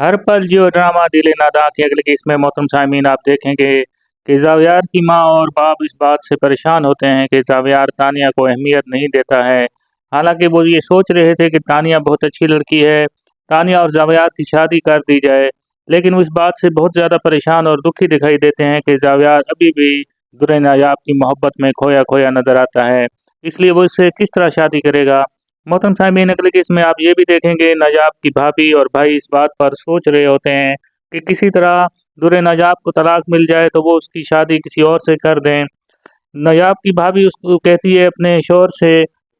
हर पल जियो ड्रामा दिल नादा की अगली किस्त में मोहतरम सामीन आप देखेंगे कि जावियार की माँ और बाप इस बात से परेशान होते हैं कि जावियार तानिया को अहमियत नहीं देता है। हालांकि वो ये सोच रहे थे कि तानिया बहुत अच्छी लड़की है, तानिया और जावियार की शादी कर दी जाए, लेकिन वो इस बात से बहुत ज़्यादा परेशान और दुखी दिखाई देते हैं कि जावियार अभी भी दुल्हन नायाब की मोहब्बत में खोया खोया नजर आता है। इसलिए वो इससे किस तरह शादी करेगा। मोहतरम सामीन अगले केस में आप ये भी देखेंगे नायाब की भाभी और भाई इस बात पर सोच रहे होते हैं कि किसी तरह दुल्हन नायाब को तलाक मिल जाए तो वो उसकी शादी किसी और से कर दें। नायाब की भाभी उसको कहती है अपने शोहर से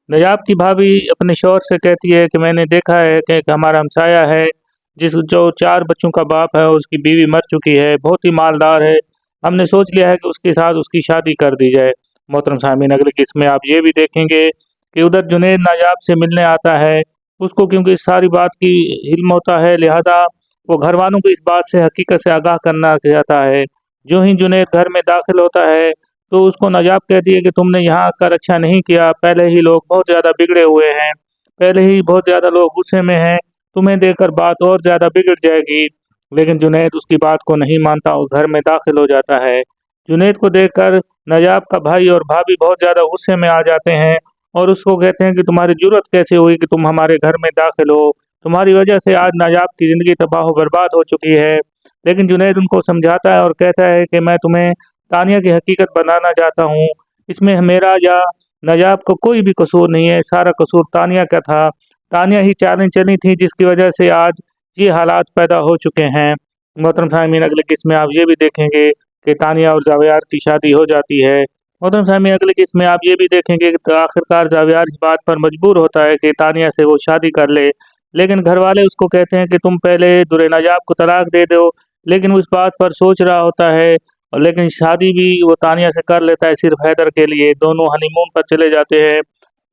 नायाब की भाभी अपने शोहर से कहती है कि मैंने देखा है कि एक हमारा हमसाया है जिस जो 4 बच्चों का बाप है, उसकी बीवी मर चुकी है, बहुत ही मालदार है, हमने सोच लिया है कि उसके साथ उसकी शादी कर दी जाए। मोहतरम सामीन अगले केस में आप ये भी देखेंगे कि उधर जुनैद नायाब से मिलने आता है। उसको क्योंकि इस सारी बात की इल्म होता है, लिहाजा वो घर वालों को इस बात से हकीकत से आगाह करना चाहता है। जो ही जुनैद घर में दाखिल होता है तो उसको नायाब कहती है कि तुमने यहाँ आकर अच्छा नहीं किया, पहले ही लोग बहुत ज़्यादा बिगड़े हुए हैं, पहले ही बहुत ज़्यादा लोग गुस्से में हैं, तुम्हें देखकर बात और ज़्यादा बिगड़ जाएगी। लेकिन जुनैद उसकी बात को नहीं मानता और घर में दाखिल हो जाता है। जुनैद को देखकर नायाब का भाई और भाभी बहुत ज़्यादा गुस्से में आ जाते हैं और उसको कहते हैं कि तुम्हारी जुर्रत कैसे हुई कि तुम हमारे घर में दाखिल हो, तुम्हारी वजह से आज नायाब की ज़िंदगी तबाह व बर्बाद हो चुकी है। लेकिन जुनैद उनको समझाता है और कहता है कि मैं तुम्हें तानिया की हकीकत बताना चाहता हूँ, इसमें मेरा या नायाब का कोई भी कसूर नहीं है, सारा कसूर तानिया का था। तानिया ही चालें चली थी जिसकी वजह से आज ये हालात पैदा हो चुके हैं। मोहतरम सामीन अगले किस्त में आप ये भी देखेंगे कि तानिया और जावियार की शादी हो जाती है। मोहतरम साहब अगले केस में आप ये भी देखेंगे कि आखिरकार जावियार इस बात पर मजबूर होता है कि तानिया से वो शादी कर ले, लेकिन घर वाले उसको कहते हैं कि तुम पहले दुल्हन नायाब को तलाक दे दो, लेकिन वो इस बात पर सोच रहा होता है और लेकिन शादी भी वो तानिया से कर लेता है सिर्फ हैदर के लिए। दोनों हनीमून पर चले जाते हैं।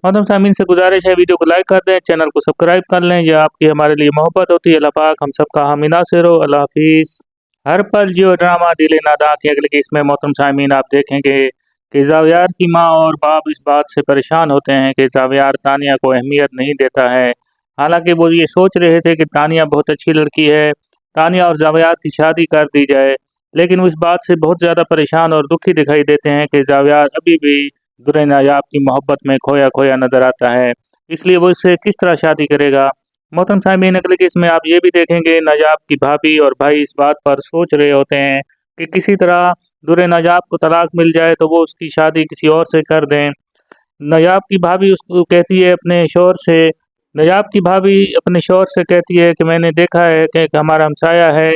मोहतरम सामीन से गुजारिश है वीडियो को लाइक कर दें, चैनल को सब्सक्राइब कर लें, यह आपकी हमारे लिए मोहब्बत होती है। अल्लाह पाक हम सबका हामी नासिर हो। अल्लाह हाफिज़। हर पल जियो ड्रामा दिल नादा की अगले केस में मोहतरम सामीन आप देखेंगे कि जावियार की माँ और बाप इस बात से परेशान होते हैं कि जावियार तानिया को अहमियत नहीं देता है। हालांकि वो ये सोच रहे थे कि तानिया बहुत अच्छी लड़की है, तानिया और जावियार की शादी कर दी जाए, लेकिन वो इस बात से बहुत ज़्यादा परेशान और दुखी दिखाई देते हैं कि जावियार अभी भी दुल्हन नायाब की मोहब्बत में खोया खोया नजर आता है। इसलिए वो इससे किस तरह शादी करेगा। मोहतरम सामीन अगले केस में आप ये भी देखेंगे नायाब की भाभी और भाई इस बात पर सोच रहे होते हैं कि किसी तरह दुल्हन नायाब को तलाक मिल जाए तो वो उसकी शादी किसी और से कर दें। नायाब की भाभी उसको कहती है अपने शोहर से नायाब की भाभी अपने शोहर से कहती है कि मैंने देखा है कि एक हमारा हमसाया है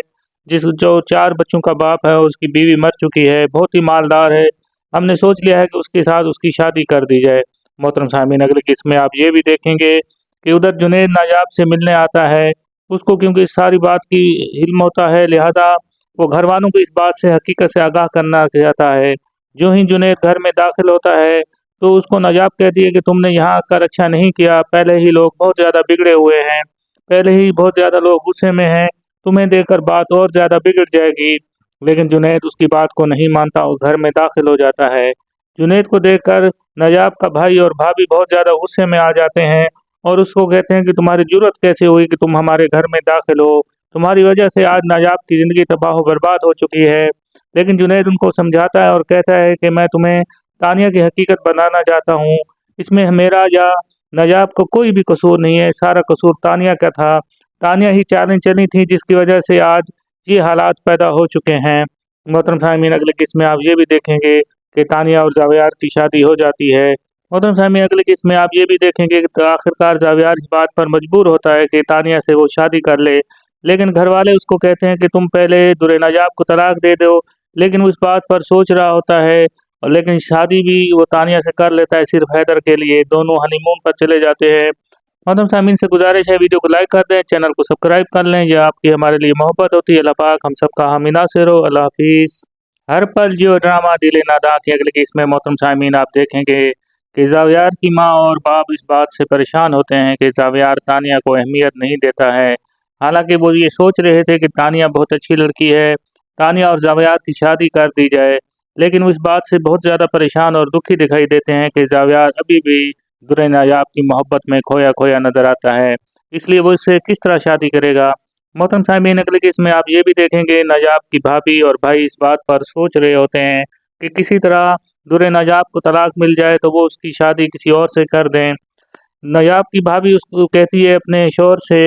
जिस जो 4 बच्चों का बाप है, उसकी बीवी मर चुकी है, बहुत ही मालदार है, हमने सोच लिया है कि उसके साथ उसकी शादी कर दी जाए। मोहतरम सामीन अगले केस में आप ये भी देखेंगे कि उधर जुनैद नायाब से मिलने आता है। उसको क्योंकि इस सारी बात की इल्म होता है, लिहाजा वो घर वालों को इस बात से हकीकत से आगाह करना चाहता है। जो ही जुनैद घर में दाखिल होता है तो उसको नायाब कहती है कि तुमने यहाँ आकर अच्छा नहीं किया, पहले ही लोग बहुत ज़्यादा बिगड़े हुए हैं, पहले ही बहुत ज़्यादा लोग गुस्से में हैं, तुम्हें देखकर बात और ज़्यादा बिगड़ जाएगी। लेकिन जुनैद उसकी बात को नहीं मानता और घर में दाखिल हो जाता है। जुनैद को देखकर नायाब का भाई और भाभी बहुत ज़्यादा गुस्से में आ जाते हैं और उसको कहते हैं कि तुम्हारी जुर्रत कैसे हुई कि तुम हमारे घर में दाखिल हो, तुम्हारी वजह से आज नायाब की ज़िंदगी तबाह व बर्बाद हो चुकी है। लेकिन जुनैद उनको समझाता है और कहता है कि मैं तुम्हें तानिया की हकीकत बताना चाहता हूँ, इसमें मेरा या नायाब का कोई भी कसूर नहीं है, सारा कसूर तानिया का था। तानिया ही चालें चली थी जिसकी वजह से आज ये हालात पैदा हो चुके हैं। मोहतरम सामीन अगले किस्त में आप ये भी देखेंगे कि तानिया और जावियार की शादी हो जाती है। मोहतरम सामीन अगले किस्त में आप ये भी देखेंगे कि आखिरकार जावियार इस बात पर मजबूर होता है कि तानिया से वो शादी कर ले, लेकिन घर वाले उसको कहते हैं कि तुम पहले दुल्हन नायाब को तलाक दे दो, लेकिन वो इस बात पर सोच रहा होता है और लेकिन शादी भी वो तानिया से कर लेता है सिर्फ हैदर के लिए। दोनों हनीमून पर चले जाते हैं। मोहतरम सामीन से गुजारिश है वीडियो को लाइक कर दें, चैनल को सब्सक्राइब कर लें, यह आपकी हमारे लिए मोहब्बत होती है। अल्लाह पाक हम सबका हामी नासिर हो। अल्लाह हाफिज़। हर पल जियो ड्रामा दिल नादा की अगली केस में मोहतरम सामीन आप देखेंगे कि जावियार की माँ और बाप इस बात से परेशान होते हैं कि जावियार तानिया को अहमियत नहीं देता है। हालांकि वो ये सोच रहे थे कि तानिया बहुत अच्छी लड़की है, तानिया और जावियार की शादी कर दी जाए, लेकिन वो इस बात से बहुत ज़्यादा परेशान और दुखी दिखाई देते हैं कि जावियार अभी भी दुल्हन नायाब की मोहब्बत में खोया खोया नजर आता है। इसलिए वो इससे किस तरह शादी करेगा। मोहतरम साहबीन, अगले केस में आप ये भी देखेंगे नजाब की भाभी और भाई इस बात पर सोच रहे होते हैं कि किसी तरह दुरे नजाब को तलाक मिल जाए तो वो उसकी शादी किसी और से कर दें। नयाब की भाभी उसको कहती है अपने शौहर से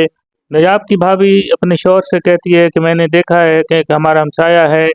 नयाब की भाभी अपने शौहर से कहती है कि मैंने देखा है कि एक हमारा हमसाया है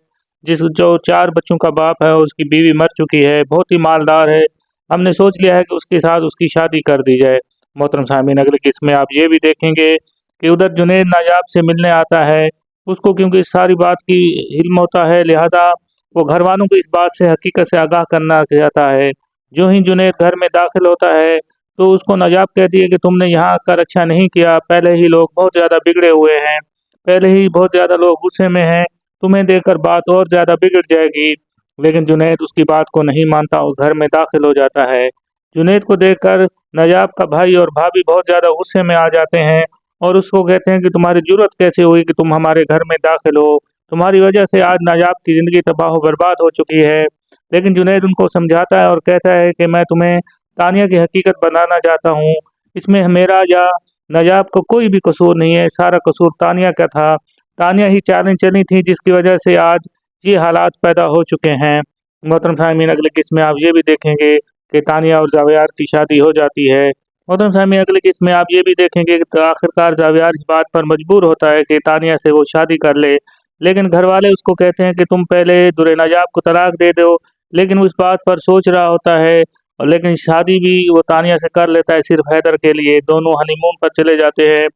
जो 4 बच्चों का बाप है, उसकी बीवी मर चुकी है, बहुत ही मालदार है। हमने सोच लिया है कि उसके साथ उसकी शादी कर दी जाए। मोहतरम साहबीन, अगले किस्म में आप ये भी देखेंगे कि उधर जुनैद नायाब से मिलने आता है। उसको क्योंकि इस सारी बात की इल्म होता है, लिहाजा वो घर वालों को इस बात से हकीकत से आगाह करना चाहता है। जो ही जुनैद घर में दाखिल होता है तो उसको नजाब कहती है कि तुमने यहाँ आकर अच्छा नहीं किया, पहले ही लोग बहुत ज़्यादा बिगड़े हुए हैं, पहले ही बहुत ज़्यादा लोग गुस्से में हैं, तुम्हें देखकर बात और ज़्यादा बिगड़ जाएगी। लेकिन जुनैद उसकी बात को नहीं मानता और घर में दाखिल हो जाता है। जुनैद को देखकर नजाब का भाई और भाभी बहुत ज़्यादा गुस्से में आ जाते हैं और उसको कहते हैं कि तुम्हारी जुर्रत कैसे हुई कि तुम हमारे घर में दाखिल हो, तुम्हारी वजह से आज नजाब की ज़िंदगी तबाह व बर्बाद हो चुकी है। लेकिन जुनैद उनको समझाता है और कहता है कि मैं तुम्हें तानिया की हकीकत बताना चाहता हूँ। इसमें मेरा या नजाब का कोई भी कसूर नहीं है, सारा कसूर तानिया का था। तानिया ही चालें चली थी जिसकी वजह से आज ये हालात पैदा हो चुके हैं। मोहतरम साहमीन, अगले किस्म में आप ये भी देखेंगे कि तानिया और जावेयार की शादी हो जाती है। मोहतरम साहमीन, अगले किस्म में आप ये भी देखेंगे कि आखिरकार जावेयार इस बात पर मजबूर होता है कि तानिया से वो शादी कर ले। लेकिन घर वाले उसको कहते हैं कि तुम पहले दुरे नजाब को तलाक दे दो। लेकिन वो इस बात पर सोच रहा होता है और लेकिन शादी भी वो तानिया से कर लेता है सिर्फ हैदर के लिए। दोनों हनीमून पर चले जाते हैं।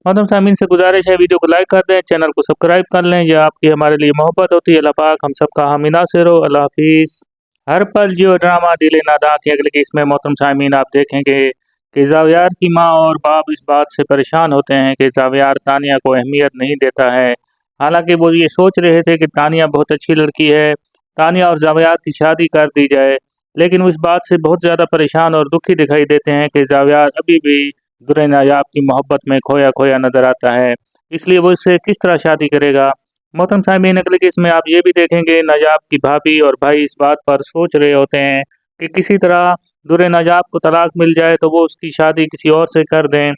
मौसम सामीन से गुजारिश है वीडियो को लाइक कर दें, चैनल को सब्सक्राइब कर लें। यह आपकी हमारे लिए मोहब्बत होती है। अल्लाह पाक हम सबका हामी नासिर हो। अल्लाह हाफिज़। हर पल जियो ड्रामा दिले नादा के अगले केस में मोहतरम सामीन आप देखेंगे कि जावियार की माँ और बाप इस बात से परेशान होते हैं कि जावियार तानिया को अहमियत नहीं देता है। हालांकि वो ये सोच रहे थे कि तानिया बहुत अच्छी लड़की है, तानिया और जावियार की शादी कर दी जाए। लेकिन वो इस बात से बहुत ज़्यादा परेशान और दुखी दिखाई देते हैं कि जावियार अभी भी दुरे नायाब की मोहब्बत में खोया खोया नजर आता है। इसलिए वो इससे किस तरह शादी करेगा। मोहतरम साहबीन, अगले केस में आप ये भी देखेंगे नायाब की भाभी और भाई इस बात पर सोच रहे होते हैं कि किसी तरह दुरे नायाब को तलाक मिल जाए तो वो उसकी शादी किसी और से कर दें।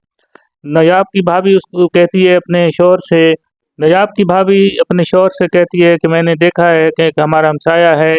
नायाब की भाभी उसको कहती है अपने शौहर से नायाब की भाभी अपने शौहर से कहती है कि मैंने देखा है कि एक हमारा हमसाया है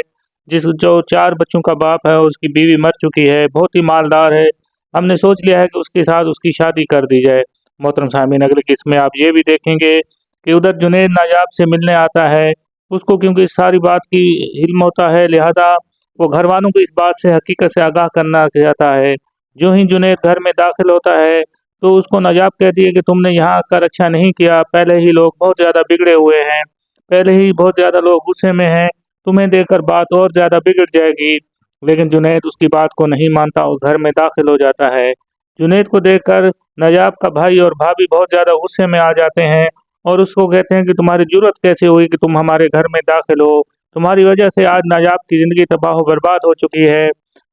जो 4 बच्चों का बाप है, उसकी बीवी मर चुकी है, बहुत ही मालदार है। हमने सोच लिया है कि उसके साथ उसकी शादी कर दी जाए। मोहतरम साहबीन, अगले किस्म में आप ये भी देखेंगे कि उधर जुनैद नायाब से मिलने आता है। उसको क्योंकि इस सारी बात की इल्म होता है, लिहाजा वो घर वालों को इस बात से हकीकत से आगाह करना चाहता है। जो ही जुनैद घर में दाखिल होता है तो उसको नायाब कहती है कि तुमने यहाँ आकर अच्छा नहीं किया, पहले ही लोग बहुत ज़्यादा बिगड़े हुए हैं, पहले ही बहुत ज़्यादा लोग गुस्से में हैं, तुम्हें देखकर बात और ज़्यादा बिगड़ जाएगी। लेकिन जुनैद उसकी बात को नहीं मानता और घर में दाखिल हो जाता है। जुनैद को देखकर नायाब का भाई और भाभी बहुत ज़्यादा गुस्से में आ जाते हैं और उसको कहते हैं कि तुम्हारी जुर्रत कैसे हुई कि तुम हमारे घर में दाखिल हो, तुम्हारी वजह से आज नायाब की ज़िंदगी तबाह व बर्बाद हो चुकी है।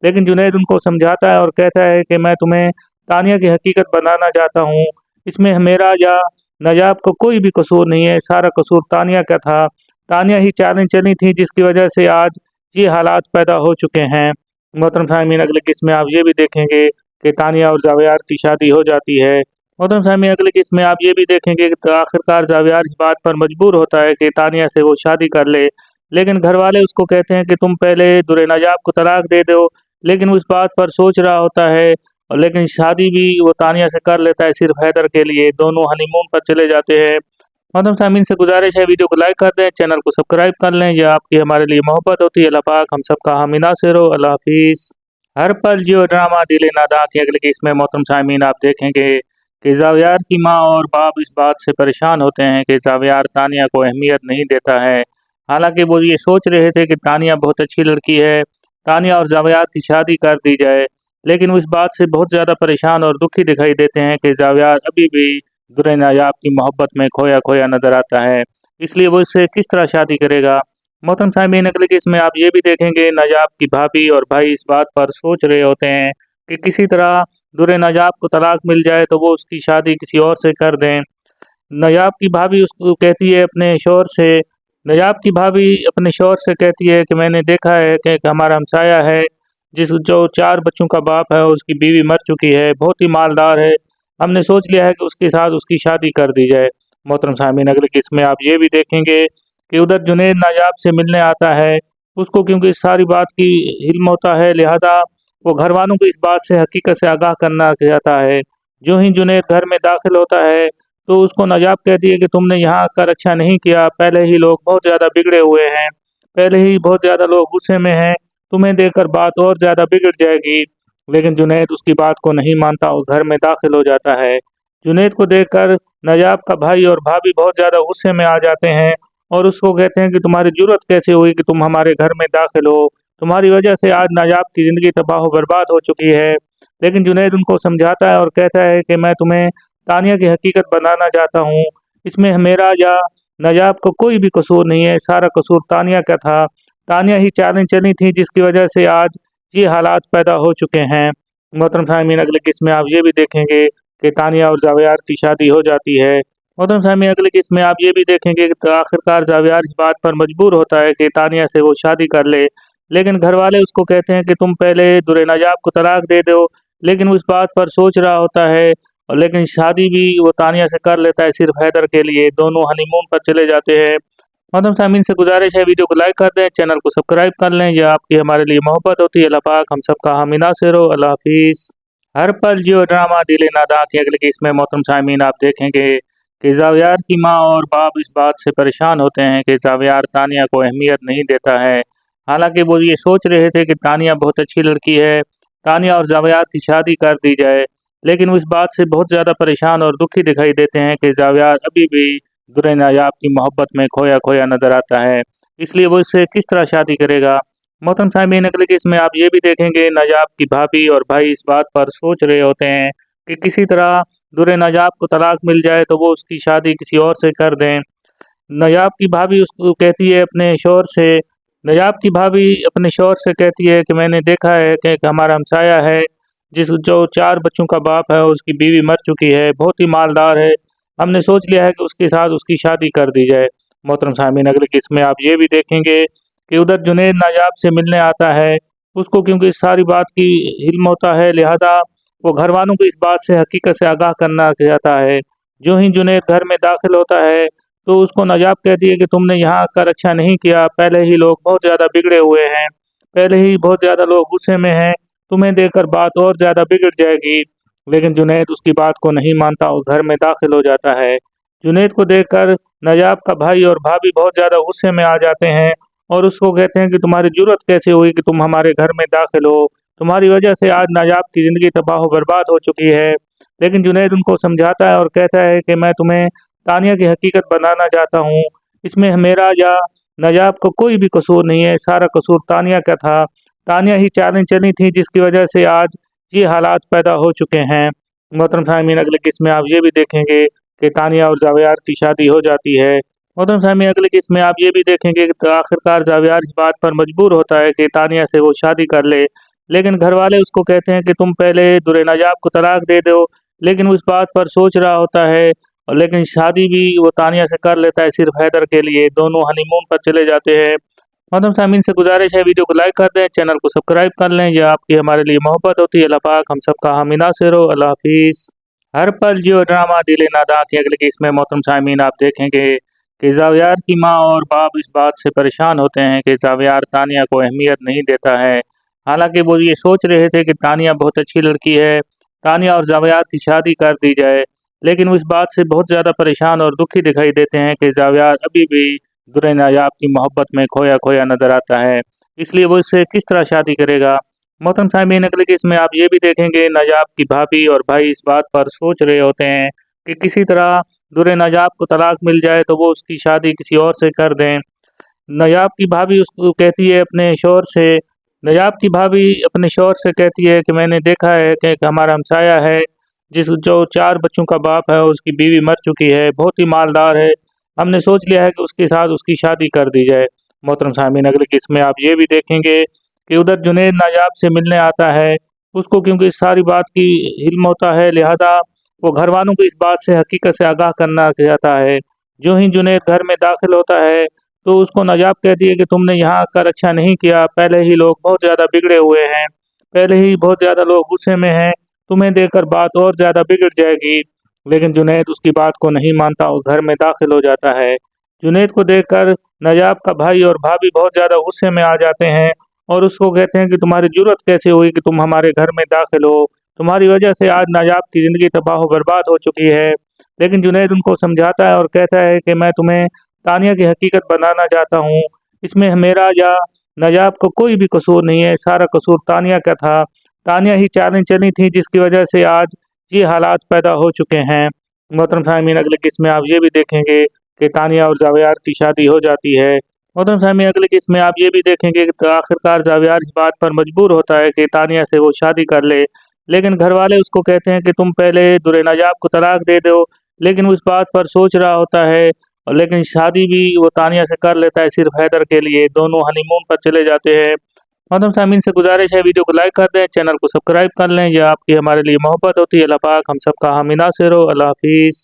लेकिन जुनैद उनको समझाता है और कहता है कि मैं तुम्हें तानिया की हकीकत बताना चाहता हूँ। इसमें मेरा या नायाब का कोई भी कसूर नहीं है, सारा कसूर तानिया का था। तानिया ही चालें चली थी जिसकी वजह से आज ये हालात पैदा हो चुके हैं। मोहतरम साहमीन, अगले किस्म में आप ये भी देखेंगे कि तानिया और जावियार की शादी हो जाती है। मोहतरम साहमीन, अगले किस्म में आप ये भी देखेंगे कि आखिरकार जावियार इस बात पर मजबूर होता है कि तानिया से वो शादी कर ले। लेकिन घर वाले उसको कहते हैं कि तुम पहले दुरे नायाब को तलाक दे दो। लेकिन वो इस बात पर सोच रहा होता है और लेकिन शादी भी वो तानिया से कर लेता है सिर्फ हैदर के लिए। दोनों हनीमून पर चले जाते हैं। मोहतरम सामीन से गुजारिश है वीडियो को लाइक कर दें, चैनल को सब्सक्राइब कर लें। यह आपकी हमारे लिए मोहब्बत होती है। अल्लाह पाक हम सबका हामी नासिर हो। अल्लाह हाफिज़। हर पल जियो ड्रामा दिले नादा के अगले केस में मोहतरम सामीन आप देखेंगे कि जावियार की माँ और बाप इस बात से परेशान होते हैं कि जावियार तानिया को अहमियत नहीं देता है। हालांकि वो ये सोच रहे थे कि तानिया बहुत अच्छी लड़की है, तानिया और जावियार की शादी कर दी जाए। लेकिन वो इस बात से बहुत ज़्यादा परेशान और दुखी दिखाई देते हैं कि जावियार अभी भी दुरे नायाब की मोहब्बत में खोया खोया नजर आता है। इसलिए वो इससे किस तरह शादी करेगा। मोहतरम साहबीन, अगले केस में आप ये भी देखेंगे नायाब की भाभी और भाई इस बात पर सोच रहे होते हैं कि किसी तरह दुरे नायाब को तलाक मिल जाए तो वो उसकी शादी किसी और से कर दें। नायाब की भाभी उसको कहती है अपने शौहर से नायाब की भाभी अपने शौहर से कहती है कि मैंने देखा है कि एक हमारा हमसाया है जो 4 बच्चों का बाप है, उसकी बीवी मर चुकी है, बहुत ही मालदार है। हमने सोच लिया है कि उसके साथ उसकी शादी कर दी जाए। मोहतरम सामीन अगले केस में आप ये भी देखेंगे कि उधर जुनैद नायाब से मिलने आता है। उसको क्योंकि इस सारी बात की इल्म होता है, लिहाजा वो घर वालों को इस बात से हकीकत से आगाह करना चाहता है। जो ही जुनैद घर में दाखिल होता है तो उसको नायाब कहती है कि तुमने यहाँ आकर अच्छा नहीं किया, पहले ही लोग बहुत ज़्यादा बिगड़े हुए हैं, पहले ही बहुत ज़्यादा लोग गुस्से में हैं, तुम्हें देखकर बात और ज़्यादा बिगड़ जाएगी। लेकिन जुनैद उसकी बात को नहीं मानता और घर में दाखिल हो जाता है। जुनैद को देखकर नायाब का भाई और भाभी बहुत ज़्यादा गुस्से में आ जाते हैं और उसको कहते हैं कि तुम्हारी जुर्रत कैसे हुई कि तुम हमारे घर में दाखिल हो, तुम्हारी वजह से आज नायाब की ज़िंदगी तबाह बर्बाद हो चुकी है। लेकिन जुनैद उनको समझाता है और कहता है कि मैं तुम्हें तानिया की हकीकत बताना चाहता हूँ, इसमें मेरा या नायाब का कोई भी कसूर नहीं है, सारा कसूर तानिया का था। तानिया ही चालें चली थी जिसकी वजह से आज ये हालात पैदा हो चुके हैं। मोहतरम सामीन अगले किस्म में आप ये भी देखेंगे कि तानिया और जावेयार की शादी हो जाती है। मोहतरम सामीन अगले किस्म में आप ये भी देखेंगे कि आखिरकार जावेयार इस बात पर मजबूर होता है कि तानिया से वो शादी कर ले। लेकिन घर वाले उसको कहते हैं कि तुम पहले दुरे नायाब को तलाक दे दो, लेकिन वो इस बात पर सोच रहा होता है और लेकिन शादी भी वो तानिया से कर लेता है सिर्फ हैदर के लिए। दोनों हनीमून पर चले जाते हैं। मोहतरम सामीन से गुजारिश है वीडियो को लाइक कर दें, चैनल को सब्सक्राइब कर लें, यह आपकी हमारे लिए मोहब्बत होती है। अल्लाह पाक हम सबका हामी नासिर हो। अल्लाह हाफिज़। हर पल जियो ड्रामा दिले नादा की अगले केस में मोहतरम सामीन आप देखेंगे कि जावियार की माँ और बाप इस बात से परेशान होते हैं कि जावियार तानिया को अहमियत नहीं देता है। हालांकि वो ये सोच रहे थे कि तानिया बहुत अच्छी लड़की है, तानिया और जावियार की शादी कर दी जाए, लेकिन वो इस बात से बहुत ज़्यादा परेशान और दुखी दिखाई देते हैं कि जावियार अभी भी दुरे नायाब की मोहब्बत में खोया खोया नजर आता है, इसलिए वो इससे किस तरह शादी करेगा। मोहतरम सामीन अगले केस में आप ये भी देखेंगे नायाब की भाभी और भाई इस बात पर सोच रहे होते हैं कि किसी तरह दुरे नायाब को तलाक मिल जाए तो वो उसकी शादी किसी और से कर दें। नायाब की भाभी उसको कहती है अपने शौहर से नायाब की भाभी अपने शौहर से कहती है कि मैंने देखा है कि एक हमारा हमसाया है जो 4 बच्चों का बाप है, उसकी बीवी मर चुकी है, बहुत ही मालदार है, हमने सोच लिया है कि उसके साथ उसकी शादी कर दी जाए। मोहतरम सामीन अगले किस्म में आप ये भी देखेंगे कि उधर जुनैद नायाब से मिलने आता है। उसको क्योंकि इस सारी बात की इल्म होता है, लिहाजा वो घर वालों को इस बात से हकीकत से आगाह करना चाहता है। जो ही जुनैद घर में दाखिल होता है तो उसको नायाब कहती है कि तुमने यहाँ आकर अच्छा नहीं किया, पहले ही लोग बहुत ज़्यादा बिगड़े हुए हैं, पहले ही बहुत ज़्यादा लोग गुस्से में हैं, तुम्हें देखकर बात और ज़्यादा बिगड़ जाएगी। लेकिन जुनैद उसकी बात को नहीं मानता और घर में दाखिल हो जाता है। जुनैद को देखकर नायाब का भाई और भाभी बहुत ज़्यादा गुस्से में आ जाते हैं और उसको कहते हैं कि तुम्हारी जुर्रत कैसे हुई कि तुम हमारे घर में दाखिल हो, तुम्हारी वजह से आज नायाब की ज़िंदगी तबाह बर्बाद हो चुकी है। लेकिन जुनैद उनको समझाता है और कहता है कि मैं तुम्हें तानिया की हकीकत बताना चाहता हूँ, इसमें मेरा या नायाब का कोई भी कसूर नहीं है, सारा कसूर तानिया का था। तानिया ही चालें चली थी जिसकी वजह से आज ये हालात पैदा हो चुके हैं। मोहतरम सामीन अगले किस्म में आप ये भी देखेंगे कि तानिया और जावियार की शादी हो जाती है। मोहतरम सामीन अगले किस्म में आप ये भी देखेंगे कि आखिरकार जावियार इस बात पर मजबूर होता है कि तानिया से वो शादी कर ले। लेकिन घर वाले उसको कहते हैं कि तुम पहले दुरे नायाब को तलाक दे दो, लेकिन वो इस बात पर सोच रहा होता है और लेकिन शादी भी वो तानिया से कर लेता है सिर्फ हैदर के लिए। दोनों हनीमून पर चले जाते हैं। मोहतरम सामीन से गुजारिश है वीडियो को लाइक कर दें, चैनल को सब्सक्राइब कर लें, यह आपकी हमारे लिए मोहब्बत होती है। अल्लाह पाक हम सबका हामी नासिर हो। अल्लाह हाफिज़। हर पल जियो ड्रामा दिले नादा की अगले केस में मोहतरम सामीन आप देखेंगे कि जावियार की माँ और बाप इस बात से परेशान होते हैं कि जावियार तानिया को अहमियत नहीं देता है। हालांकि वो ये सोच रहे थे कि तानिया बहुत अच्छी लड़की है, तानिया और जावियार की शादी कर दी जाए, लेकिन वो इस बात से बहुत ज़्यादा परेशान और दुखी दिखाई देते हैं कि जावियार अभी भी दुरे नायाब की मोहब्बत में खोया खोया नजर आता है, इसलिए वो इससे किस तरह शादी करेगा। मोहतरम सामीन अगले केस में आप ये भी देखेंगे नायाब की भाभी और भाई इस बात पर सोच रहे होते हैं कि किसी तरह दुरे नायाब को तलाक मिल जाए तो वो उसकी शादी किसी और से कर दें। नायाब की भाभी उसको कहती है अपने शौहर से नायाब की भाभी अपने शौहर से कहती है कि मैंने देखा है कि एक हमारा हमसाया है जो 4 बच्चों का बाप है, उसकी बीवी मर चुकी है, बहुत ही मालदार है, हमने सोच लिया है कि उसके साथ उसकी शादी कर दी जाए। मोहतरम सामीन अगले किस्म में आप ये भी देखेंगे कि उधर जुनैद नायाब से मिलने आता है। उसको क्योंकि इस सारी बात की इल्म होता है, लिहाजा वो घर वालों को इस बात से हकीकत से आगाह करना चाहता है। जो ही जुनैद घर में दाखिल होता है तो उसको नायाब कहती है कि तुमने यहाँ आकर अच्छा नहीं किया, पहले ही लोग बहुत ज़्यादा बिगड़े हुए हैं, पहले ही बहुत ज़्यादा लोग गुस्से में हैं, तुम्हें देखकर बात और ज़्यादा बिगड़ जाएगी। लेकिन जुनैद उसकी बात को नहीं मानता और घर में दाखिल हो जाता है। जुनैद को देखकर नजाब का भाई और भाभी बहुत ज़्यादा गुस्से में आ जाते हैं और उसको कहते हैं कि तुम्हारी जुर्रत कैसे हुई कि तुम हमारे घर में दाखिल हो, तुम्हारी वजह से आज नजाब की ज़िंदगी तबाह बर्बाद हो चुकी है। लेकिन जुनैद उनको समझाता है और कहता है कि मैं तुम्हें तानिया की हकीकत बनाना चाहता हूँ, इसमें मेरा या नजाब का कोई भी कसूर नहीं है, सारा कसूर तानिया का था। तानिया ही चालें चली थी जिसकी वजह से आज ये हालात पैदा हो चुके हैं। मोहतरम सामीन, अगले किस्म में आप ये भी देखेंगे कि तानिया और जावेयार की शादी हो जाती है। मोहतरम सामीन, अगले किस्म में आप ये भी देखेंगे कि आखिरकार जावेयार इस बात पर मजबूर होता है कि तानिया से वो शादी कर ले, लेकिन घर वाले उसको कहते हैं कि तुम पहले दुरे नजाब को तलाक दे दो, लेकिन वो इस बात पर सोच रहा होता है और लेकिन शादी भी वो तानिया से कर लेता है सिर्फ हैदर के लिए। दोनों हनीमून पर चले जाते हैं। मोहतरम सामीन से गुजारिश है वीडियो को लाइक कर दें, चैनल को सब्सक्राइब कर लें, यह आपकी हमारे लिए मोहब्बत होती है। अल्लाह पाक हम सबका हामी नासिर हो। अल्लाह हाफिज़।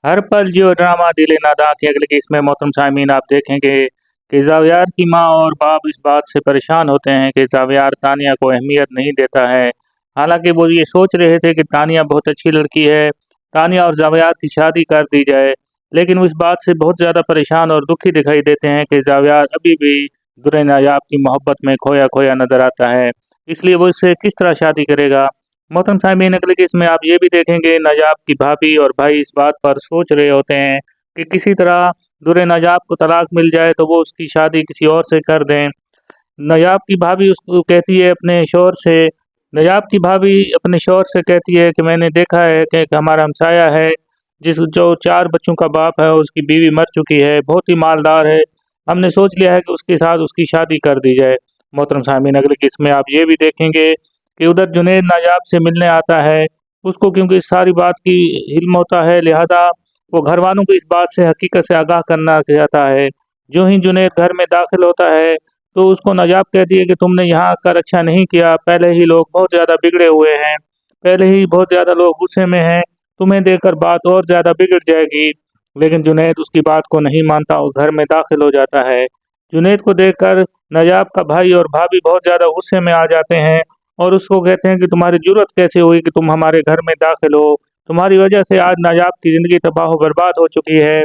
हर पल जियो ड्रामा दिल नादा की अगले किस्म में मोहतरम सामीन आप देखेंगे कि जावियार की माँ और बाप इस बात से परेशान होते हैं कि जावियार तानिया को अहमियत नहीं देता है। हालांकि वो ये सोच रहे थे कि तानिया बहुत अच्छी लड़की है, तानिया और जावियार की शादी कर दी जाए, लेकिन वो इस बात से बहुत ज़्यादा परेशान और दुखी दिखाई देते हैं कि जावियार अभी भी दुरे नायाब की मोहब्बत में खोया खोया नजर आता है, इसलिए वो इससे किस तरह शादी करेगा। मोहतरम सामीन, अगले केस में आप ये भी देखेंगे नायाब की भाभी और भाई इस बात पर सोच रहे होते हैं कि किसी तरह दुरे नायाब को तलाक मिल जाए तो वो उसकी शादी किसी और से कर दें। नायाब की भाभी उसको कहती है अपने शौहर से नायाब की भाभी अपने शौहर से कहती है कि मैंने देखा है कि एक हमारा हमसाया है जिस जो 4 बच्चों का बाप है, उसकी बीवी मर चुकी है, बहुत ही मालदार है, हमने सोच लिया है कि उसके साथ उसकी शादी कर दी जाए। मोहतरम सामीन, अगले किस्म में आप ये भी देखेंगे कि उधर जुनैद नायाब से मिलने आता है। उसको क्योंकि इस सारी बात की इल्म होता है, लिहाजा वो घर वालों को इस बात से हकीकत से आगाह करना चाहता है। जो ही जुनैद घर में दाखिल होता है तो उसको नायाब कहती है कि तुमने यहाँ आकर अच्छा नहीं किया, पहले ही लोग बहुत ज़्यादा बिगड़े हुए हैं, पहले ही बहुत ज़्यादा लोग गुस्से में हैं, तुम्हें देखकर बात और ज़्यादा बिगड़ जाएगी। लेकिन जुनैद उसकी बात को नहीं मानता और घर में दाखिल हो जाता है। जुनैद को देखकर नायाब का भाई और भाभी बहुत ज़्यादा गुस्से में आ जाते हैं और उसको कहते हैं कि तुम्हारी जुर्रत कैसे हुई कि तुम हमारे घर में दाखिल हो, तुम्हारी वजह से आज नायाब की ज़िंदगी तबाह बर्बाद हो चुकी है।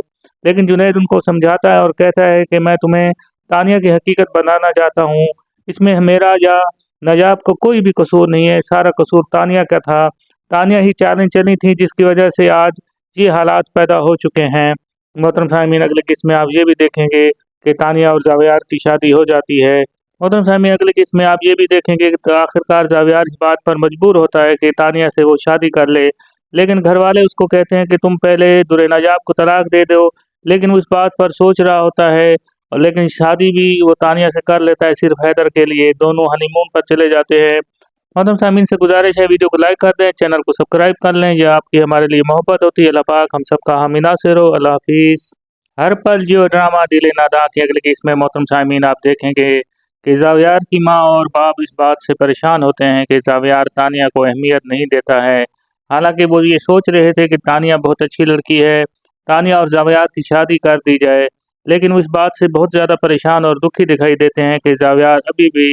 लेकिन जुनैद उनको समझाता है और कहता है कि मैं तुम्हें तानिया की हकीकत बनाना चाहता हूँ, इसमें मेरा या नायाब का कोई भी कसूर नहीं है, सारा कसूर तानिया का था। तानिया ही चालें चली थी जिसकी वजह से आज ये हालात पैदा हो चुके हैं। मोहतरम सामीन, अगले किस्म में आप ये भी देखेंगे कि तानिया और जावियार की शादी हो जाती है। मोहतरम सामीन, अगले किस्म में आप ये भी देखेंगे कि आखिरकार जावियार इस बात पर मजबूर होता है कि तानिया से वो शादी कर ले, लेकिन घर वाले उसको कहते हैं कि तुम पहले दुरे नायाब को तलाक दे दो, लेकिन वो इस बात पर सोच रहा होता है और लेकिन शादी भी वो तानिया से कर लेता है सिर्फ हैदर के लिए। दोनों हनीमून पर चले जाते हैं। मोहतरम सामीन से गुजारिश है वीडियो को लाइक कर दें, चैनल को सब्सक्राइब कर लें, यह आपकी हमारे लिए मोहब्बत होती है। अल्लाह पाक हम सबका हामी नासिर हो। अल्लाह हाफिज़। हर पल जियो ड्रामा दिल नादा की अगले किस्म में मोहतरम सामीन आप देखेंगे कि जावियार की माँ और बाप इस बात से परेशान होते हैं कि जावियार तानिया को अहमियत नहीं देता है। हालांकि वो ये सोच रहे थे कि तानिया बहुत अच्छी लड़की है, तानिया और जावियार की शादी कर दी जाए, लेकिन वो इस बात से बहुत ज़्यादा परेशान और दुखी दिखाई देते हैं कि जावियार अभी भी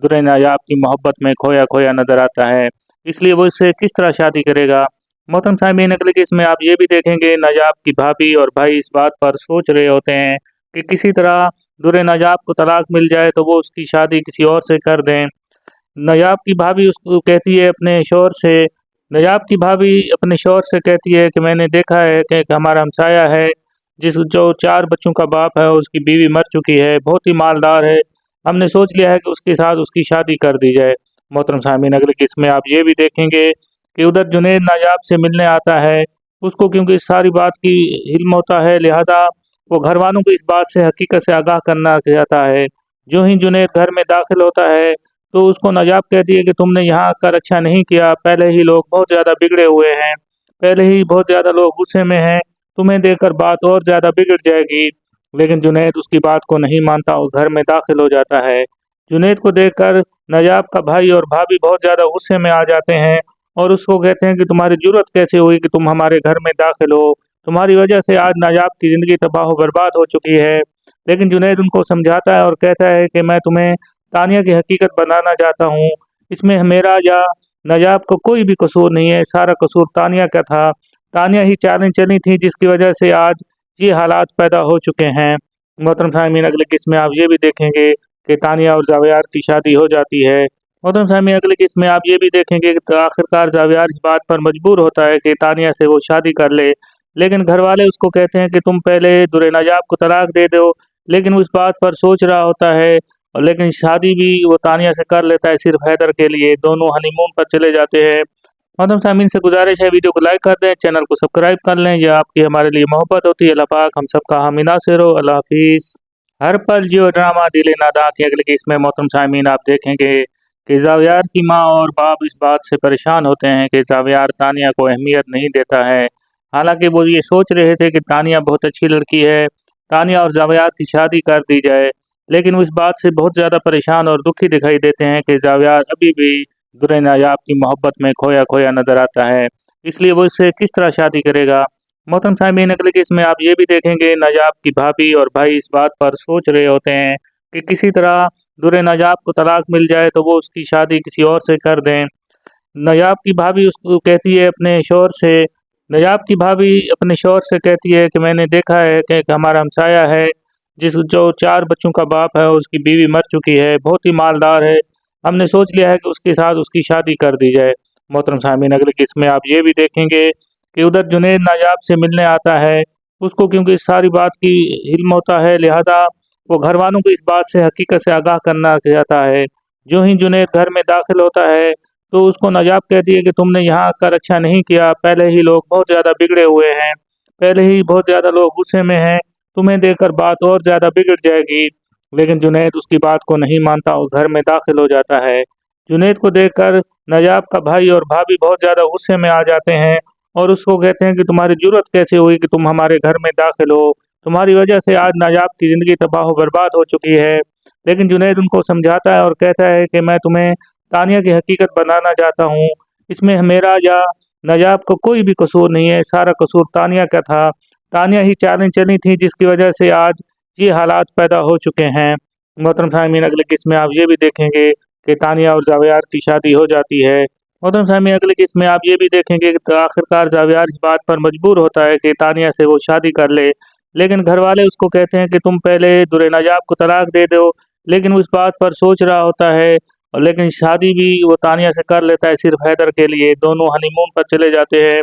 दुरे नायाब की मोहब्बत में खोया खोया नजर आता है, इसलिए वो इससे किस तरह शादी करेगा। मोहतरम सामीन, अगले केस में आप ये भी देखेंगे नायाब की भाभी और भाई इस बात पर सोच रहे होते हैं कि किसी तरह दुरे नायाब को तलाक मिल जाए तो वो उसकी शादी किसी और से कर दें। नायाब की भाभी उसको कहती है अपने शौहर से नायाब की भाभी अपने शौहर से कहती है कि मैंने देखा है कि एक हमारा हमसाया है जिस जो 4 बच्चों का बाप है, उसकी बीवी मर चुकी है, बहुत ही मालदार है, हमने सोच लिया है कि उसके साथ उसकी शादी कर दी जाए। मोहतरम सामीन, अगले किस्म में आप ये भी देखेंगे कि उधर जुनैद नायाब से मिलने आता है। उसको क्योंकि इस सारी बात की इल्म होता है, लिहाजा वो घर वालों को इस बात से हकीकत से आगाह करना चाहता है। जो ही जुनैद घर में दाखिल होता है तो उसको नायाब कहती है कि तुमने यहाँ आकर अच्छा नहीं किया, पहले ही लोग बहुत ज़्यादा बिगड़े हुए हैं, पहले ही बहुत ज़्यादा लोग गुस्से में हैं, तुम्हें देखकर बात और ज़्यादा बिगड़ जाएगी। लेकिन जुनैद उसकी बात को नहीं मानता और घर में दाखिल हो जाता है। जुनैद को देखकर नायाब का भाई और भाभी बहुत ज़्यादा गुस्से में आ जाते हैं और उसको कहते हैं कि तुम्हारी जुर्रत कैसे हुई कि तुम हमारे घर में दाखिल हो, तुम्हारी वजह से आज नायाब की ज़िंदगी तबाह बर्बाद हो चुकी है। लेकिन जुनैद उनको समझाता है और कहता है कि मैं तुम्हें तानिया की हकीकत बनाना चाहता हूँ, इसमें मेरा या नायाब का कोई भी कसूर नहीं है, सारा कसूर तानिया का था। तानिया ही चालें चली थी जिसकी वजह से आज ये हालात पैदा हो चुके हैं। मोहतरम सामीन, अगले किस्त में आप ये भी देखेंगे कि तानिया और जावेयार की शादी हो जाती है। मोहतरम सामीन, अगले किस्त में आप ये भी देखेंगे कि आखिरकार जावेयार इस बात पर मजबूर होता है कि तानिया से वो शादी कर ले, लेकिन घर वाले उसको कहते हैं कि तुम पहले दुरे नजाब को तलाक दे दो, लेकिन वो इस बात पर सोच रहा होता है। और लेकिन शादी भी वो तानिया से कर लेता है सिर्फ हैदर के लिए। दोनों हनीमून पर चले जाते हैं। मोहतरम सामीन से गुजारिश है वीडियो को लाइक कर दें, चैनल को सब्सक्राइब कर लें। यह आपकी हमारे लिए मोहब्बत होती है। अल्लाह पाक हम सबका हामी नासिर हो। अल्लाह हाफिज़। हर पल जियो ड्रामा दिल नादा की अगले किस्त में मोहतरम सामीन आप देखेंगे कि जावियार की माँ और बाप इस बात से परेशान होते हैं कि जावियार तानिया को अहमियत नहीं देता है। हालांकि वो ये सोच रहे थे कि तानिया बहुत अच्छी लड़की है, तानिया और जावियार की शादी कर दी जाए, लेकिन वो इस बात से बहुत ज़्यादा परेशान और दुखी दिखाई देते हैं कि जावियार अभी भी दुरे नायाब की मोहब्बत में खोया खोया नजर आता है। इसलिए वो इससे किस तरह शादी करेगा। मोहतरम सामीन, अगले केस में आप ये भी देखेंगे नायाब की भाभी और भाई इस बात पर सोच रहे होते हैं कि किसी तरह दुरे नायाब को तलाक मिल जाए तो वो उसकी शादी किसी और से कर दें। नायाब की भाभी उसको कहती है अपने शौहर से नायाब की भाभी अपने शौहर से कहती है कि मैंने देखा है कि एक हमारा हमसाया है जो 4 बच्चों का बाप है, उसकी बीवी मर चुकी है, बहुत ही मालदार है। हमने सोच लिया है कि उसके साथ उसकी शादी कर दी जाए। मोहतरम सामीन, अगले किस्त में आप ये भी देखेंगे कि उधर जुनैद नायाब से मिलने आता है। उसको क्योंकि इस सारी बात की इल्म होता है, लिहाजा वो घर वालों को इस बात से हकीकत से आगाह करना चाहता है। जो ही जुनैद घर में दाखिल होता है तो उसको नायाब कहती है कि तुमने यहाँ आकर अच्छा नहीं किया, पहले ही लोग बहुत ज़्यादा बिगड़े हुए हैं, पहले ही बहुत ज़्यादा लोग गुस्से में हैं, तुम्हें देखकर बात और ज़्यादा बिगड़ जाएगी। लेकिन जुनैद उसकी बात को नहीं मानता और घर में दाखिल हो जाता है। जुनैद को देखकर नायाब का भाई और भाभी बहुत ज़्यादा गुस्से में आ जाते हैं और उसको कहते हैं कि तुम्हारी जुर्रत कैसे हुई कि तुम हमारे घर में दाखिल हो, तुम्हारी वजह से आज नायाब की ज़िंदगी तबाह बर्बाद हो चुकी है। लेकिन जुनैद उनको समझाता है और कहता है कि मैं तुम्हें तानिया की हकीकत बताना चाहता हूँ, इसमें मेरा या नायाब का कोई भी कसूर नहीं है, सारा कसूर तानिया का था। तानिया ही चालें चली थी जिसकी वजह से आज ये हालात पैदा हो चुके हैं। मोहतरम सामीन, अगले किस्त में आप ये भी देखेंगे कि तानिया और जावियार की शादी हो जाती है। मोहतरम सामीन, अगले किस्त में आप ये भी देखेंगे कि आखिरकार जावियार इस बात पर मजबूर होता है कि तानिया से वो शादी कर ले, लेकिन घर वाले उसको कहते हैं कि तुम पहले दुरे नायाब को तलाक दे दो, लेकिन वो इस बात पर सोच रहा होता है। और लेकिन शादी भी वो तानिया से कर लेता है सिर्फ हैदर के लिए। दोनों हनीमून पर चले जाते हैं।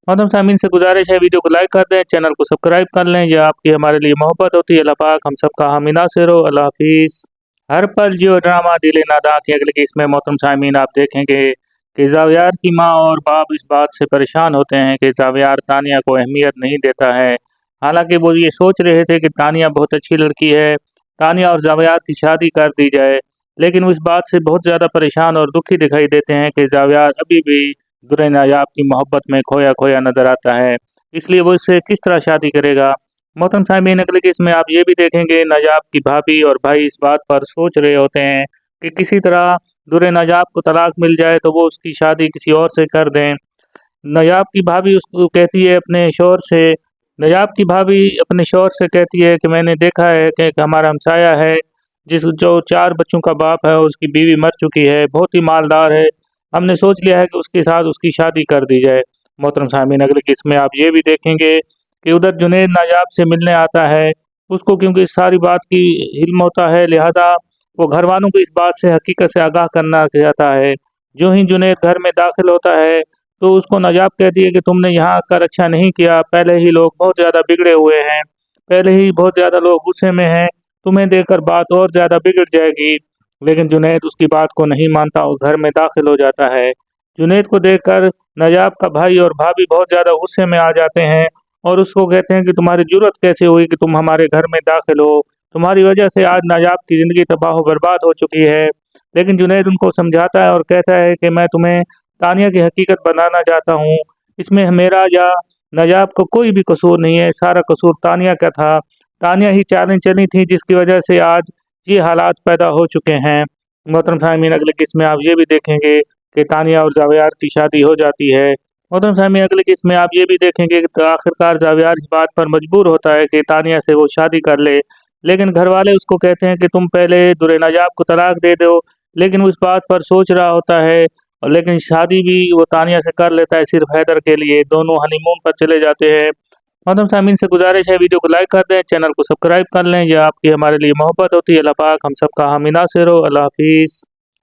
मोहतरम सामीन से गुजारिश है वीडियो को लाइक कर दें, चैनल को सब्सक्राइब कर लें। यह आपकी हमारे लिए मोहब्बत होती है। अल्लाह पाक हम सबका हामी नासिर हो। अल्लाह हाफिज़। हर पल जियो ड्रामा दिल नादा की अगले किस्त में मोहतरम सामीन आप देखेंगे कि जावियार की माँ और बाप इस बात से परेशान होते हैं कि जावियार तानिया को अहमियत नहीं देता है। हालांकि वो ये सोच रहे थे कि तानिया बहुत अच्छी लड़की है, तानिया और जावियार की शादी कर दी जाए, लेकिन वो इस बात से बहुत ज़्यादा परेशान और दुखी दिखाई देते हैं कि जावियार अभी भी दुरे नायाब की मोहब्बत में खोया खोया नजर आता है। इसलिए वो इससे किस तरह शादी करेगा। मोहतरम सामीन, अगले केस में आप ये भी देखेंगे नायाब की भाभी और भाई इस बात पर सोच रहे होते हैं कि किसी तरह दुरे नायाब को तलाक मिल जाए तो वो उसकी शादी किसी और से कर दें। नायाब की भाभी उसको कहती है अपने शौहर से नायाब की भाभी अपने शौहर से कहती है कि मैंने देखा है कि एक हमारा हमसाया है जो 4 बच्चों का बाप है, उसकी बीवी मर चुकी है, बहुत ही मालदार है। हमने सोच लिया है कि उसके साथ उसकी शादी कर दी जाए। मोहतरम सामीन, अगले किस्त में आप ये भी देखेंगे कि उधर जुनैद नायाब से मिलने आता है। उसको क्योंकि इस सारी बात की इल्म होता है, लिहाजा वो घर वालों को इस बात से हकीकत से आगाह करना चाहता है। जो ही जुनैद घर में दाखिल होता है तो उसको नायाब कहती है कि तुमने यहाँ आकर अच्छा नहीं किया, पहले ही लोग बहुत ज़्यादा बिगड़े हुए हैं, पहले ही बहुत ज़्यादा लोग गुस्से में हैं, तुम्हें देखकर बात और ज़्यादा बिगड़ जाएगी। लेकिन जुनैद उसकी बात को नहीं मानता और घर में दाखिल हो जाता है। जुनैद को देखकर नायाब का भाई और भाभी बहुत ज़्यादा गुस्से में आ जाते हैं और उसको कहते हैं कि तुम्हारी जुर्रत कैसे हुई कि तुम हमारे घर में दाखिल हो, तुम्हारी वजह से आज नायाब की ज़िंदगी तबाह बर्बाद हो चुकी है। लेकिन जुनैद उनको समझाता है और कहता है कि मैं तुम्हें तानिया की हकीकत बताना चाहता हूँ, इसमें मेरा या नायाब का कोई भी कसूर नहीं है, सारा कसूर तानिया का था। तानिया ही चालें चली थी जिसकी वजह से आज ये हालात पैदा हो चुके हैं। मोहतरम सामीन, अगले किस्त में आप ये भी देखेंगे कि तानिया और जावियार की शादी हो जाती है। मोहतरम सामीन, अगले किस्त में आप ये भी देखेंगे कि आखिरकार जावियार इस बात पर मजबूर होता है कि तानिया से वो शादी कर ले, लेकिन घर वाले उसको कहते हैं कि तुम पहले दुरे नायाब को तलाक दे दो, लेकिन वो इस बात पर सोच रहा होता है। और लेकिन शादी भी वो तानिया से कर लेता है सिर्फ हैदर के लिए। दोनों हनीमून पर चले जाते हैं। मोहतरम सामीन से गुजारिश है वीडियो को लाइक कर दें, चैनल को सब्सक्राइब कर लें। यह आपकी हमारे लिए मोहब्बत होती है। अल्लाह पाक हम सबका हामी नासिर हो। अल्लाह हाफिज़।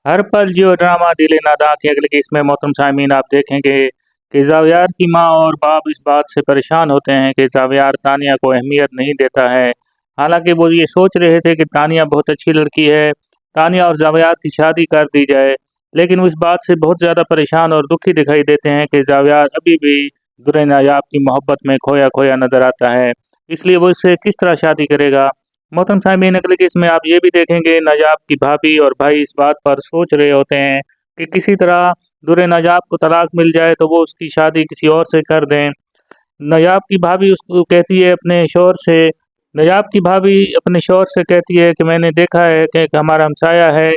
हर पल जियो ड्रामा दिल नादा की अगली किस्त में मोहतरम सामीन आप देखेंगे कि जावियार की माँ और बाप इस बात से परेशान होते हैं कि जावियार तानिया को अहमियत नहीं देता है। हालांकि वो ये सोच रहे थे कि तानिया बहुत अच्छी लड़की है, तानिया और जावियार की शादी कर दी जाए, लेकिन वो इस बात से बहुत ज़्यादा परेशान और दुखी दिखाई देते हैं कि जावियार अभी भी दुर्रे नायाब की मोहब्बत में खोया खोया नजर आता है। इसलिए वो इससे किस तरह शादी करेगा। मोहतरम सामीन अगले केस में आप ये भी देखेंगे नायाब की भाभी और भाई इस बात पर सोच रहे होते हैं कि किसी तरह दुर्रे नायाब को तलाक मिल जाए तो वो उसकी शादी किसी और से कर दें। नायाब की भाभी उसको कहती है अपने शौहर से नायाब की भाभी अपने शौहर से कहती है कि मैंने देखा है कि एक हमारा हमसाया है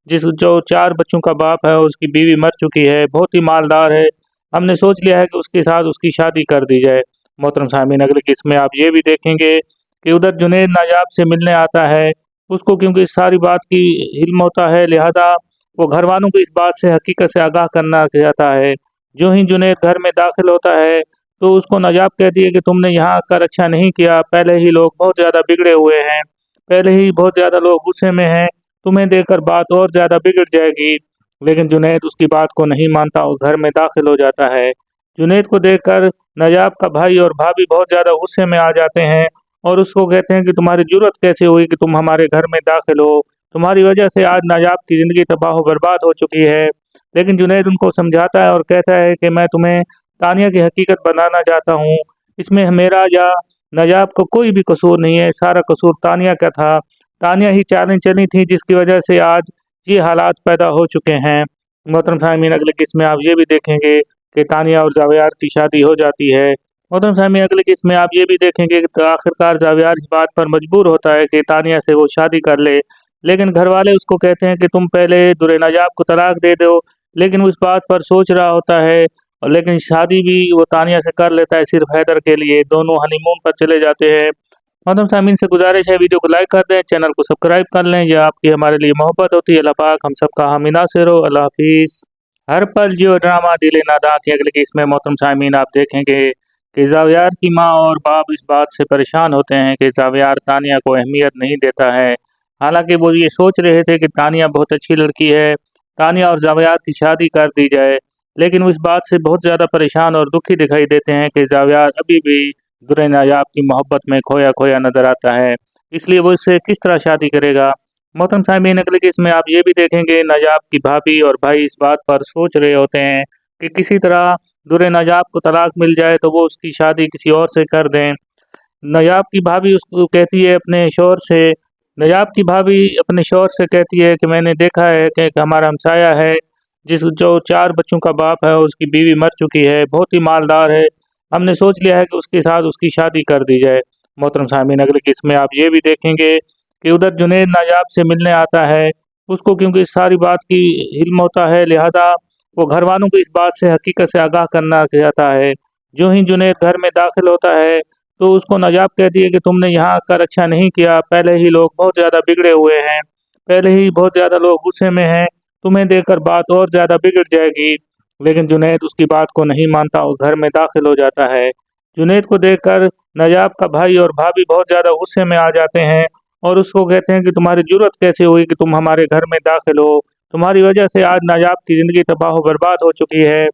जो 4 बच्चों का बाप है, उसकी बीवी मर चुकी है, बहुत ही मालदार है। हमने सोच लिया है कि उसके साथ उसकी शादी कर दी जाए। मोहतरम सामीन अगले केस में आप ये भी देखेंगे कि उधर जुनैद नायाब से मिलने आता है। उसको क्योंकि इस सारी बात की इल्म होता है, लिहाजा वो घर वालों को इस बात से हकीकत से आगाह करना चाहता है। जो ही जुनैद घर में दाखिल होता है तो उसको नायाब कहती है कि तुमने यहाँ आकर अच्छा नहीं किया, पहले ही लोग बहुत ज़्यादा बिगड़े हुए हैं, पहले ही बहुत ज़्यादा लोग गुस्से में हैं, तुम्हें देखकर बात और ज़्यादा बिगड़ जाएगी। लेकिन जुनैद उसकी बात को नहीं मानता और घर में दाखिल हो जाता है। जुनैद को देखकर नायाब का भाई और भाभी बहुत ज़्यादा गुस्से में आ जाते हैं और उसको कहते हैं कि तुम्हारी जुर्रत कैसे हुई कि तुम हमारे घर में दाखिल हो, तुम्हारी वजह से आज नायाब की ज़िंदगी तबाह बर्बाद हो चुकी है। लेकिन जुनैद उनको समझाता है और कहता है कि मैं तुम्हें तानिया की हकीकत बताना चाहता हूँ, इसमें मेरा या नायाब का कोई भी कसूर नहीं है, सारा कसूर तानिया का था। तानिया ही चालें चली थी जिसकी वजह से आज ये हालात पैदा हो चुके हैं। मोहतरम सामीन अगले किस्त में आप ये भी देखेंगे कि तानिया और जावियार की शादी हो जाती है। मोहतरम सामीन अगले किस्त में आप ये भी देखेंगे कि तो आखिरकार जावियार इस बात पर मजबूर होता है कि तानिया से वो शादी कर ले, लेकिन घर वाले उसको कहते हैं कि तुम पहले दुर्रे नायाब को तलाक दे दो। लेकिन वो इस बात पर सोच रहा होता है और लेकिन शादी भी वो तानिया से कर लेता है सिर्फ हैदर के लिए। दोनों हनीमून पर चले जाते हैं। मोहतरम सामीन से गुजारिश है वीडियो को लाइक कर दें, चैनल को सब्सक्राइब कर लें। यह आपकी हमारे लिए मोहब्बत होती है। अल्लाह पाक हम सबका हामी नासिर हो। अल्लाह हाफिज़। हर पल जियो ड्रामा दिल नादा की अगली किस्त में मोहतरम सामीन आप देखेंगे कि जावियार की माँ और बाप इस बात से परेशान होते हैं कि जावियार तानिया को अहमियत नहीं देता है। हालांकि वो ये सोच रहे थे कि तानिया बहुत अच्छी लड़की है, तानिया और जावियार की शादी कर दी जाए, लेकिन वो इस बात से बहुत ज़्यादा परेशान और दुखी दिखाई देते हैं कि जावियार अभी भी दुर्रे नायाब की मोहब्बत में खोया खोया नजर आता है। इसलिए वो इससे किस तरह शादी करेगा। मोहतरम सामीन अगले केस में आप ये भी देखेंगे नायाब की भाभी और भाई इस बात पर सोच रहे होते हैं कि किसी तरह दुर्रे नायाब को तलाक मिल जाए तो वो उसकी शादी किसी और से कर दें। नायाब की भाभी उसको कहती है अपने शौहर से नायाब की भाभी अपने शौहर से कहती है कि मैंने देखा है कि एक हमारा हमसाया है जो 4 बच्चों का बाप है, उसकी बीवी मर चुकी है, बहुत ही मालदार है। हमने सोच लिया है कि उसके साथ उसकी शादी कर दी जाए। मोहतरम सामीन अगले किस्त में आप ये भी देखेंगे कि उधर जुनैद नायाब से मिलने आता है। उसको क्योंकि इस सारी बात की इल्म होता है, लिहाजा वो घर वालों को इस बात से हकीकत से आगाह करना चाहता है। जो ही जुनैद घर में दाखिल होता है तो उसको नायाब कहती है कि तुमने यहाँ आकर अच्छा नहीं किया, पहले ही लोग बहुत ज़्यादा बिगड़े हुए हैं, पहले ही बहुत ज़्यादा लोग गुस्से में हैं, तुम्हें देखकर बात और ज़्यादा बिगड़ जाएगी। लेकिन जुनैद उसकी बात को नहीं मानता और घर में दाखिल हो जाता है। जुनैद को देखकर नायाब का भाई और भाभी बहुत ज़्यादा गुस्से में आ जाते हैं और उसको कहते हैं कि तुम्हारी जुर्रत कैसे हुई कि तुम हमारे घर में दाखिल हो, तुम्हारी वजह से आज नायाब की ज़िंदगी तबाह बर्बाद हो चुकी है।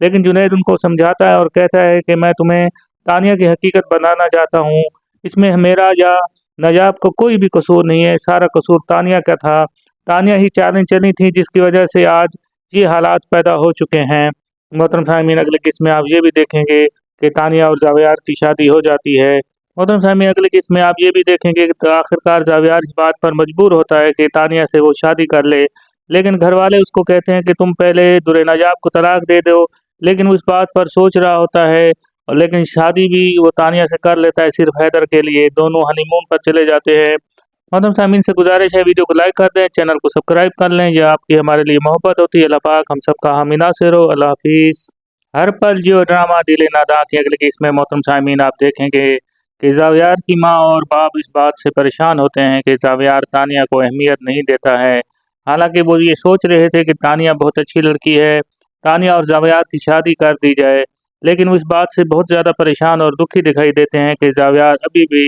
लेकिन जुनैद उनको समझाता है और कहता है कि मैं तुम्हें तानिया की हकीकत बताना चाहता हूँ, इसमें मेरा या नायाब का कोई भी कसूर नहीं है, सारा कसूर तानिया का था। तानिया ही चालें चली थी जिसकी वजह से आज ये हालात पैदा हो चुके हैं। मोहतरम सामीन अगले किस्त में आप ये भी देखेंगे कि तानिया और जावियार की शादी हो जाती है। मोहतरम सामीन अगले किस्त में आप ये भी देखेंगे कि तो आखिरकार जावियार इस बात पर मजबूर होता है कि तानिया से वो शादी कर ले, लेकिन घर वाले उसको कहते हैं कि तुम पहले दुर्रे नायाब को तलाक दे दो। लेकिन वो इस बात पर सोच रहा होता है और लेकिन शादी भी वो तानिया से कर लेता है सिर्फ हैदर के लिए। दोनों हनीमून पर चले जाते हैं। मोहतरम सामीन से गुजारिश है वीडियो को लाइक कर दें, चैनल को सब्सक्राइब कर लें। यह आपकी हमारे लिए मोहब्बत होती है। अल्लाह पाक हम सबका हामी नासिर हो। अल्लाह हाफिज़। हर पल जियो ड्रामा दिल नादा की अगली किस्त में मोहतरम सामीन आप देखेंगे कि जावियार की माँ और बाप इस बात से परेशान होते हैं कि जावियार तानिया को अहमियत नहीं देता है। हालांकि वो ये सोच रहे थे कि तानिया बहुत अच्छी लड़की है, तानिया और जावेद की शादी कर दी जाए, लेकिन वो इस बात से बहुत ज़्यादा परेशान और दुखी दिखाई देते हैं कि जावेद अभी भी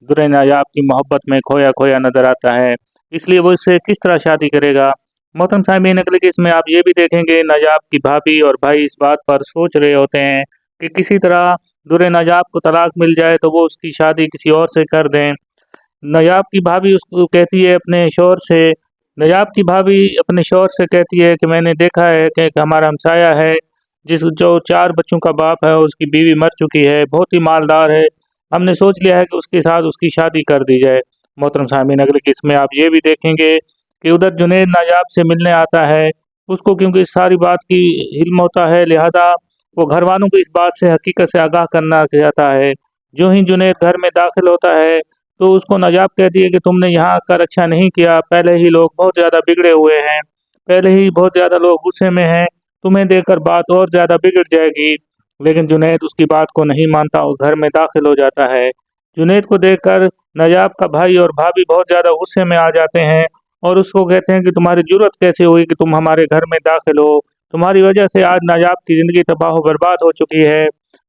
दुर्रे नायाब की मोहब्बत में खोया खोया नजर आता है। इसलिए वो इससे किस तरह शादी करेगा। मोहतरम साहबीन, अगले केस में आप ये भी देखेंगे नायाब की भाभी और भाई इस बात पर सोच रहे होते हैं कि किसी तरह दुर्रे नायाब को तलाक मिल जाए तो वो उसकी शादी किसी और से कर दें। नायाब की भाभी उसको कहती है अपने शौहर से नायाब की भाभी अपने शौहर से कहती है कि मैंने देखा है कि एक हमारा हमसाया है जो 4 बच्चों का बाप है, उसकी बीवी मर चुकी है, बहुत ही मालदार है। हमने सोच लिया है कि उसके साथ उसकी शादी कर दी जाए। मोहतरम साहबीन, अगले किस में आप ये भी देखेंगे कि उधर जुनैद नायाब से मिलने आता है। उसको क्योंकि इस सारी बात की इल्म होता है, लिहाजा वो घर वालों को इस बात से हकीकत से आगाह करना चाहता है। जो ही जुनैद घर में दाखिल होता है तो उसको नायाब कहती है कि तुमने यहाँ आकर अच्छा नहीं किया, पहले ही लोग बहुत ज़्यादा बिगड़े हुए हैं, पहले ही बहुत ज़्यादा लोग गुस्से में हैं, तुम्हें देखकर बात और ज़्यादा बिगड़ जाएगी। लेकिन जुनैद उसकी बात को नहीं मानता और घर में दाखिल हो जाता है। जुनैद को देखकर नायाब का भाई और भाभी बहुत ज़्यादा गुस्से में आ जाते हैं और उसको कहते हैं कि तुम्हारी जुर्रत कैसे हुई कि तुम हमारे घर में दाखिल हो, तुम्हारी वजह से आज नायाब की ज़िंदगी तबाह बर्बाद हो चुकी है।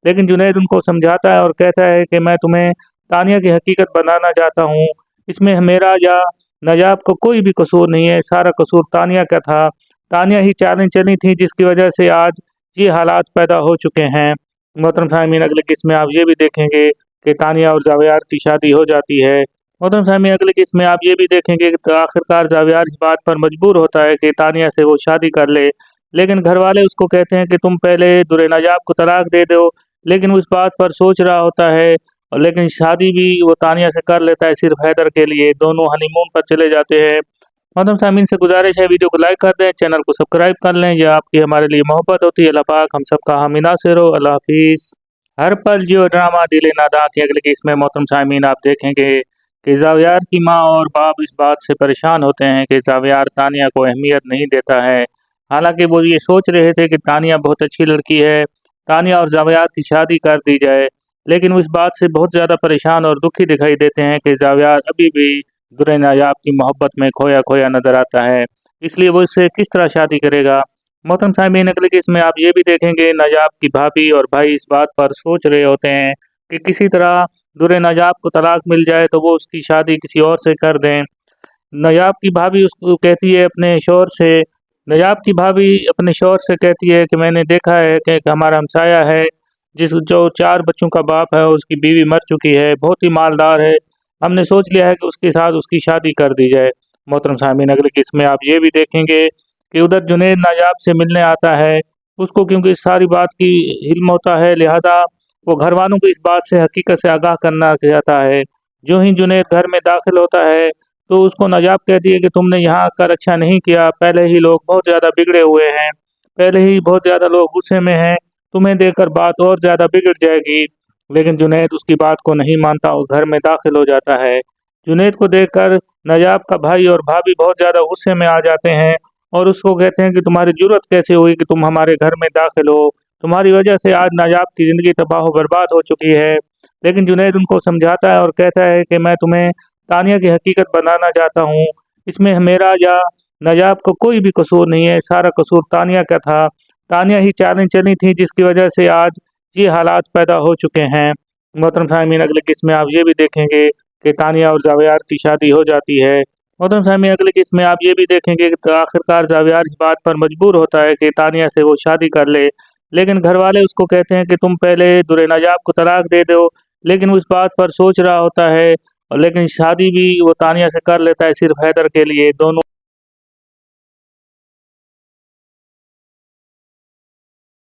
लेकिन जुनैद उनको समझाता है और कहता है कि मैं तुम्हें तानिया की हकीकत बताना चाहता हूँ, इसमें मेरा या नायाब का कोई भी कसूर नहीं है, सारा कसूर तानिया का था। तानिया ही चालें चली थी जिसकी वजह से आज ये हालात पैदा हो चुके हैं। मोहतरम साहमीन, अगले किस्म में आप ये भी देखेंगे कि तानिया और जावेद की शादी हो जाती है। मोहतरम साहमीन, अगले किस्म में आप ये भी देखेंगे कि आखिरकार जावेद इस बात पर मजबूर होता है कि तानिया से वो शादी कर ले, लेकिन घर वाले उसको कहते हैं कि तुम पहले दुरे नायाब को तलाक दे दो। लेकिन वो इस बात पर सोच रहा होता है और लेकिन शादी भी वो तानिया से कर लेता है सिर्फ हैदर के लिए। दोनों हनीमून पर चले जाते हैं। मोहतरम सामीन से गुजारिश है वीडियो को लाइक कर दें, चैनल को सब्सक्राइब कर लें, यह आपकी हमारे लिए मोहब्बत होती है। अल्लाह पाक हम सबका हामी नासिर हो। अल्लाह हाफिज़। हर पल जियो ड्रामा दिले नादा की अगले केस में मोहतरम सामीन आप देखेंगे कि जावेद की माँ और बाप इस बात से परेशान होते हैं कि जावेद तानिया को अहमियत नहीं देता है। हालांकि वो ये सोच रहे थे कि तानिया बहुत अच्छी लड़की है, तानिया और जावेद की शादी कर दी जाए, लेकिन वो इस बात से बहुत ज़्यादा परेशान और दुखी दिखाई देते हैं कि जावेद अभी भी दुर्रे नायाब की मोहब्बत में खोया खोया नजर आता है। इसलिए वो इससे किस तरह शादी करेगा। मोहतरम साहबीन, अगले केस में आप ये भी देखेंगे नायाब की भाभी और भाई इस बात पर सोच रहे होते हैं कि किसी तरह दुर्रे नायाब को तलाक मिल जाए तो वो उसकी शादी किसी और से कर दें। नायाब की भाभी उसको कहती है अपने शौहर से नायाब की भाभी अपने शौहर से कहती है कि मैंने देखा है कि एक हमारा हमसाया है जो 4 बच्चों का बाप है, उसकी बीवी मर चुकी है, बहुत ही मालदार है। हमने सोच लिया है कि उसके साथ उसकी शादी कर दी जाए। मोहतरम साहबीन, अगले किस्म में आप ये भी देखेंगे कि उधर जुनैद नायाब से मिलने आता है। उसको क्योंकि इस सारी बात की इल्म होता है, लिहाजा वो घर वालों को इस बात से हकीकत से आगाह करना चाहता है। जो ही जुनैद घर में दाखिल होता है तो उसको नायाब कहती है कि तुमने यहाँ आकर अच्छा नहीं किया, पहले ही लोग बहुत ज़्यादा बिगड़े हुए हैं, पहले ही बहुत ज़्यादा लोग गुस्से में हैं, तुम्हें देखकर बात और ज़्यादा बिगड़ जाएगी। लेकिन जुनैद उसकी बात को नहीं मानता और घर में दाखिल हो जाता है। जुनैद को देखकर नायाब का भाई और भाभी बहुत ज़्यादा गुस्से में आ जाते हैं और उसको कहते हैं कि तुम्हारी जुर्रत कैसे हुई कि तुम हमारे घर में दाखिल हो, तुम्हारी वजह से आज नायाब की ज़िंदगी तबाह बर्बाद हो चुकी है। लेकिन जुनैद उनको समझाता है और कहता है कि मैं तुम्हें तानिया की हकीकत बताना चाहता हूँ, इसमें मेरा या नायाब का कोई भी कसूर नहीं है, सारा कसूर तानिया का था। तानिया ही चालें चली थी जिसकी वजह से आज ये हालात पैदा हो चुके हैं। मोहतरम साहमीन, अगले किस्म में आप ये भी देखेंगे कि तानिया और जावेद की शादी हो जाती है। मोहतरम साहमीन, अगले किस्म में आप ये भी देखेंगे कि आखिरकार जावेद इस बात पर मजबूर होता है कि तानिया से वो शादी कर ले, लेकिन घर वाले उसको कहते हैं कि तुम पहले दुर्रे नायाब को तलाक दे दो। लेकिन वो इस बात पर सोच रहा होता है और लेकिन शादी भी वो तानिया से कर लेता है सिर्फ हैदर के लिए। दोनों